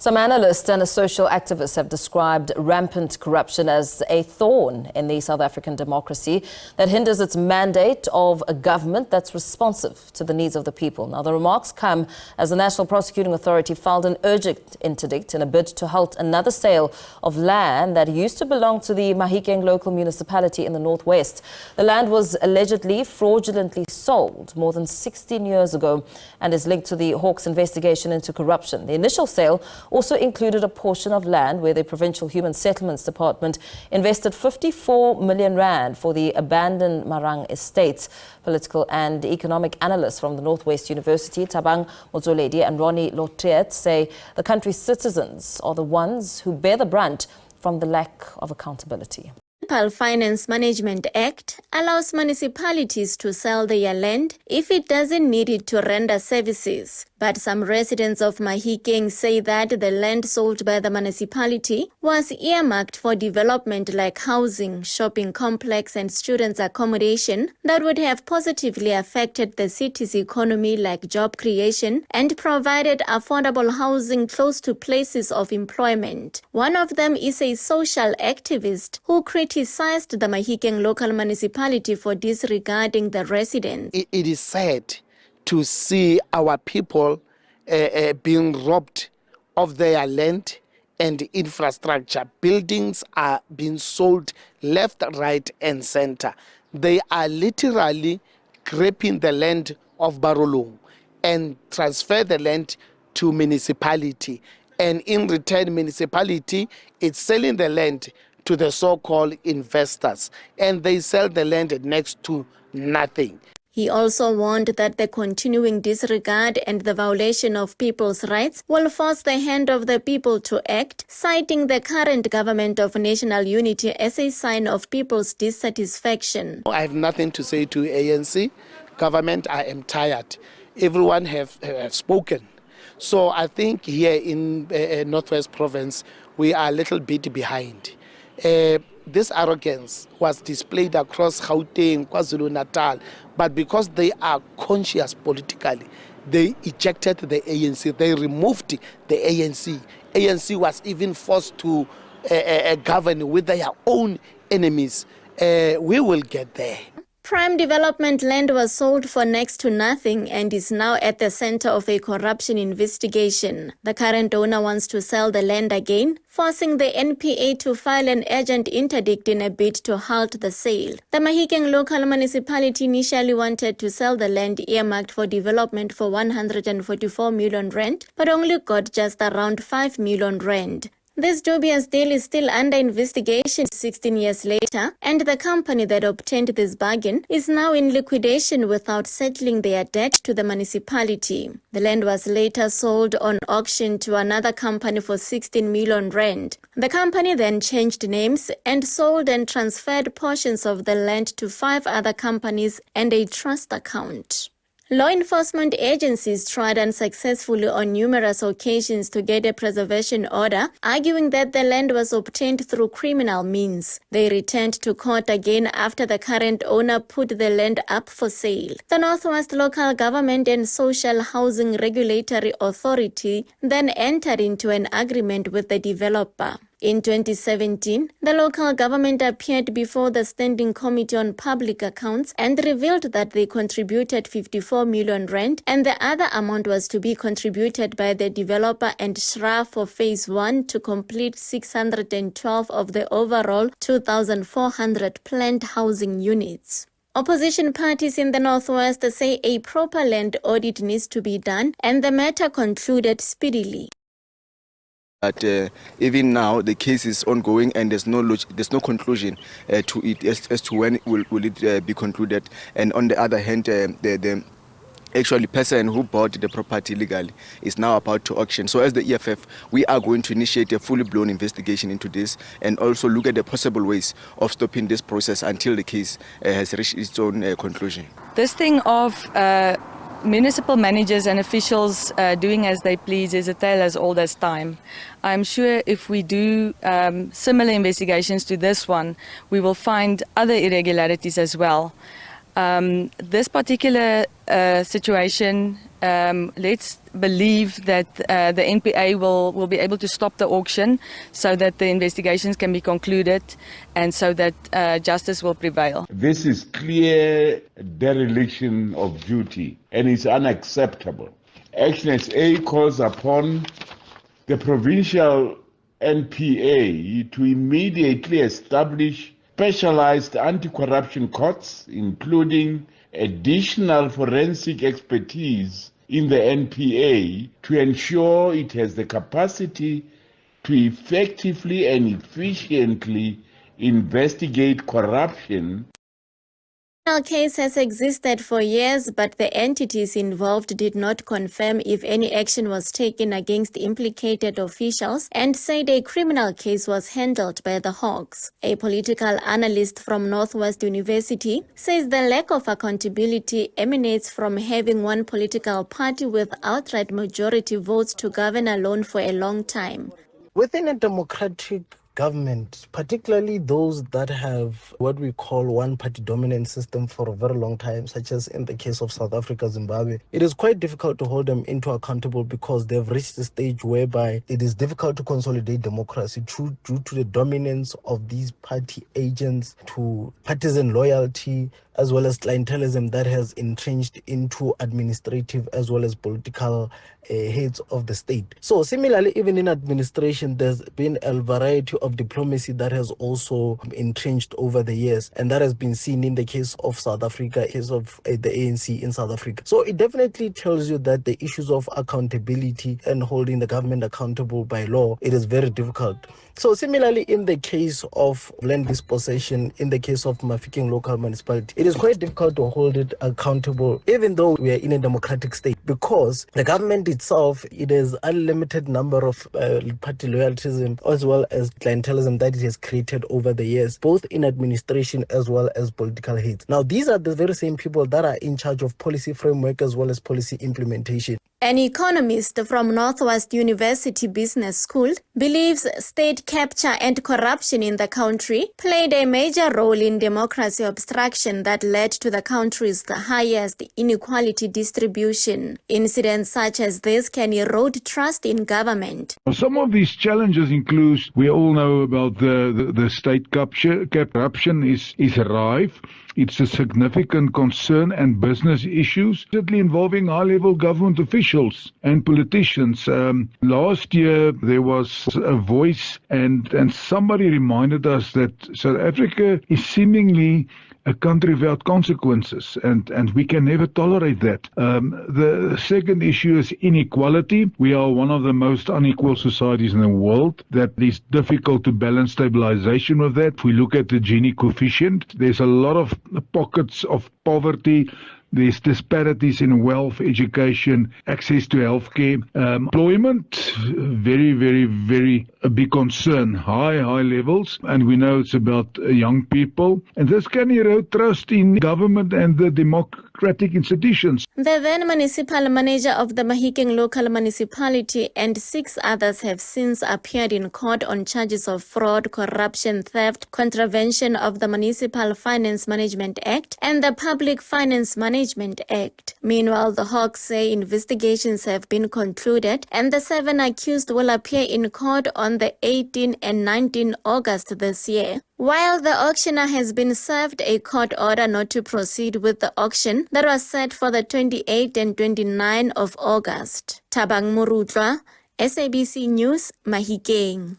Some analysts and social activists have described rampant corruption as a thorn in the South African democracy that hinders its mandate of a government that's responsive to the needs of the people. Now, the remarks come as the National Prosecuting Authority filed an urgent interdict in a bid to halt another sale of land that used to belong to the Mahikeng Local Municipality in the northwest. The land was allegedly fraudulently sold more than 16 years ago and is linked to the Hawks investigation into corruption. The initial sale also included a portion of land where the Provincial Human Settlements Department invested 54 million rand for the abandoned Marang estates. Political and economic analysts from the Northwest University, Tabang Mozoledi and Ronnie Lotriet, say the country's citizens are the ones who bear the brunt from the lack of accountability. The Municipal Finance Management Act allows municipalities to sell their land if it doesn't need it to render services. But some residents of Mahikeng say that the land sold by the municipality was earmarked for development like housing, shopping complex and students' accommodation that would have positively affected the city's economy like job creation and provided affordable housing close to places of employment. One of them is a social activist who criticized the Mahikeng Local Municipality for disregarding the residents. It is sad to see our people being robbed of their land and infrastructure. Buildings are being sold left, right and center. They are literally grabbing the land of Barolong and transfer the land to municipality. And in return, municipality is selling the land to the so-called investors, and they sell the land next to nothing. He also warned that the continuing disregard and the violation of people's rights will force the hand of the people to act, citing the current government of national unity as a sign of people's dissatisfaction. I have nothing to say to ANC government. I am tired. Everyone have spoken. So I think here in Northwest Province, we are a little bit behind. This arrogance was displayed across Gauteng, KwaZulu-Natal, but because they are conscious politically, they ejected the ANC, they removed the ANC. ANC was even forced to govern with their own enemies. We will get there. Prime development land was sold for next to nothing and is now at the center of a corruption investigation. The current owner wants to sell the land again, forcing the NPA to file an urgent interdict in a bid to halt the sale. The Mahikeng Local Municipality initially wanted to sell the land earmarked for development for 144 million rand, but only got just around 5 million rand. This dubious deal is still under investigation 16 years later, and the company that obtained this bargain is now in liquidation without settling their debt to the municipality. The land was later sold on auction to another company for 16 million rand. The company then changed names and sold and transferred portions of the land to 5 other companies and a trust account. Law enforcement agencies tried unsuccessfully on numerous occasions to get a preservation order, arguing that the land was obtained through criminal means. They returned to court again after the current owner put the land up for sale. The Northwest Local Government and Social Housing Regulatory Authority then entered into an agreement with the developer. In 2017, the local government appeared before the Standing Committee on Public Accounts and revealed that they contributed 54 million rand and the other amount was to be contributed by the developer and SHRA for Phase 1 to complete 612 of the overall 2,400 planned housing units. Opposition parties in the Northwest say a proper land audit needs to be done and the matter concluded speedily. But even now, the case is ongoing and there's no conclusion to it as to when will it be concluded. And on the other hand, the actually person who bought the property legally is now about to auction. So as the EFF, we are going to initiate a fully blown investigation into this and also look at the possible ways of stopping this process until the case has reached its own conclusion. This thing of municipal managers and officials doing as they please is a tale as old as time. I'm sure if we do similar investigations to this one, we will find other irregularities as well. This particular situation let's believe that the NPA will be able to stop the auction so that the investigations can be concluded and so that justice will prevail. This is clear dereliction of duty and is unacceptable. Action SA calls upon the provincial NPA to immediately establish specialized anti-corruption courts, including additional forensic expertise in the NPA to ensure it has the capacity to effectively and efficiently investigate corruption. The case has existed for years, but the entities involved did not confirm if any action was taken against implicated officials and said a criminal case was handled by the Hawks. A political analyst from Northwest University says the lack of accountability emanates from having one political party with outright majority votes to govern alone for a long time. Within a democratic government, particularly those that have what we call one-party dominant system for a very long time, such as in the case of South Africa, Zimbabwe, it is quite difficult to hold them into accountable because they've reached a stage whereby it is difficult to consolidate democracy due to the dominance of these party agents, to partisan loyalty, as well as clientelism that has entrenched into administrative as well as political heads of the state. So similarly, even in administration, there's been a variety of diplomacy that has also entrenched over the years, and that has been seen in the case of South Africa, case of the ANC in South Africa. So it definitely tells you that the issues of accountability and holding the government accountable by law, it is very difficult. So similarly, in the case of land dispossession, in the case of Mahikeng Local Municipality, it is quite difficult to hold it accountable, even though we are in a democratic state, because the government itself, it has unlimited number of party loyaltism as well as clientelism that it has created over the years, both in administration as well as political heads. Now, these are the very same people that are in charge of policy framework as well as policy implementation. An economist from Northwest University Business School believes state capture and corruption in the country played a major role in democracy obstruction that led to the country's highest inequality distribution. Incidents such as this can erode trust in government. Some of these challenges include, we all know about the state corruption is rife. It's a significant concern and business issues, certainly involving high-level government officials and politicians. Last year, there was a voice and somebody reminded us that South Africa is seemingly a country without consequences, and we can never tolerate that. The second issue is inequality. We are one of the most unequal societies in the world. That is difficult to balance stabilization with that. If we look at the Gini coefficient, there's a lot of pockets of poverty. There's disparities in wealth, education, access to healthcare, employment, very, very, very a big concern, high levels, and we know it's about young people. And this can erode trust in government and the democratic institutions. The then municipal manager of the Mahikeng Local Municipality and 6 others have since appeared in court on charges of fraud, corruption, theft, contravention of the Municipal Finance Management Act and the Public Finance Management Act. Meanwhile, the Hawks say investigations have been concluded and the 7 accused will appear in court on the 18 and 19 August this year. While the auctioneer has been served a court order not to proceed with the auction that was set for the 28 and 29 of August. Tabang Murutwa, SABC News, Mahikeng.